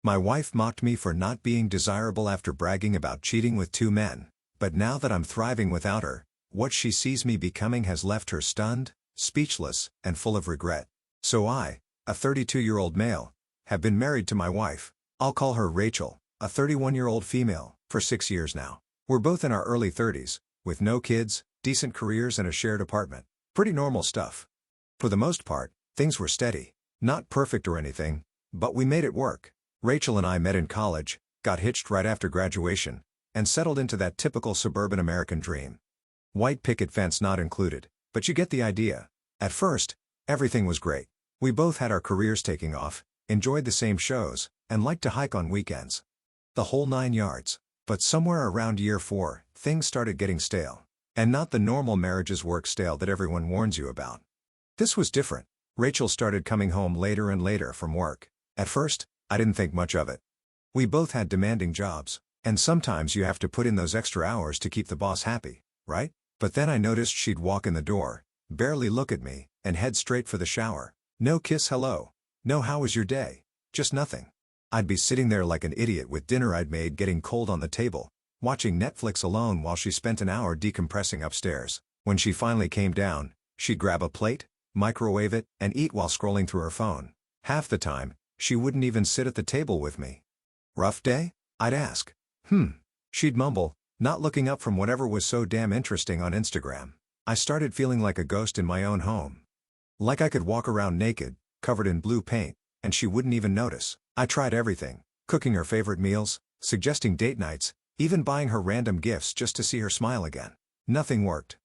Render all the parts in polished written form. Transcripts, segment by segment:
My wife mocked me for not being desirable after bragging about cheating with 2 men, but now that I'm thriving without her, what she sees me becoming has left her stunned, speechless, and full of regret. So I, a 32-year-old male, have been married to my wife. I'll call her Rachel, a 31-year-old female, for 6 years now. We're both in our early 30s, with no kids, decent careers and a shared apartment. Pretty normal stuff. For the most part, things were steady. Not perfect or anything, but we made it work. Rachel and I met in college, got hitched right after graduation, and settled into that typical suburban American dream. White picket fence not included, but you get the idea. At first, everything was great. We both had our careers taking off, enjoyed the same shows, and liked to hike on weekends. The whole 9 yards. But somewhere around year 4, things started getting stale. And not the normal marriages work stale that everyone warns you about. This was different. Rachel started coming home later and later from work. At first, I didn't think much of it. We both had demanding jobs, and sometimes you have to put in those extra hours to keep the boss happy, right? But then I noticed she'd walk in the door, barely look at me, and head straight for the shower. No kiss hello. No how was your day. Just nothing. I'd be sitting there like an idiot with dinner I'd made getting cold on the table, watching Netflix alone while she spent an hour decompressing upstairs. When she finally came down, she'd grab a plate, microwave it, and eat while scrolling through her phone. Half the time, she wouldn't even sit at the table with me. Rough day? I'd ask. She'd mumble, not looking up from whatever was so damn interesting on Instagram. I started feeling like a ghost in my own home. Like I could walk around naked, covered in blue paint, and she wouldn't even notice. I tried everything, cooking her favorite meals, suggesting date nights, even buying her random gifts just to see her smile again. Nothing worked.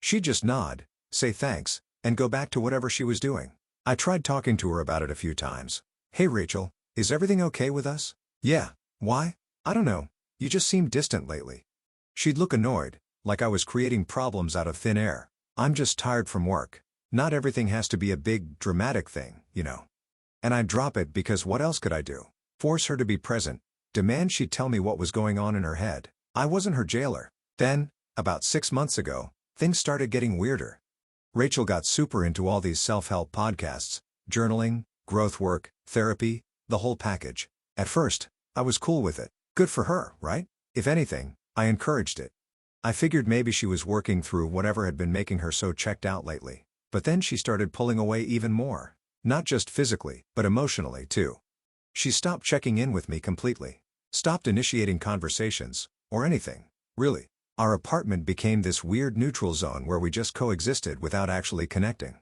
She'd just nod, say thanks, and go back to whatever she was doing. I tried talking to her about it a few times. Hey Rachel, is everything okay with us? Yeah. Why? I don't know. You just seem distant lately. She'd look annoyed, like I was creating problems out of thin air. I'm just tired from work. Not everything has to be a big, dramatic thing, you know. And I'd drop it because what else could I do? Force her to be present, demand she'd tell me what was going on in her head. I wasn't her jailer. Then, about 6 months ago, things started getting weirder. Rachel got super into all these self-help podcasts, journaling, growth work, therapy, the whole package. At first, I was cool with it. Good for her, right? If anything, I encouraged it. I figured maybe she was working through whatever had been making her so checked out lately. But then she started pulling away even more. Not just physically, but emotionally too. She stopped checking in with me completely. Stopped initiating conversations, or anything, really. Our apartment became this weird neutral zone where we just coexisted without actually connecting.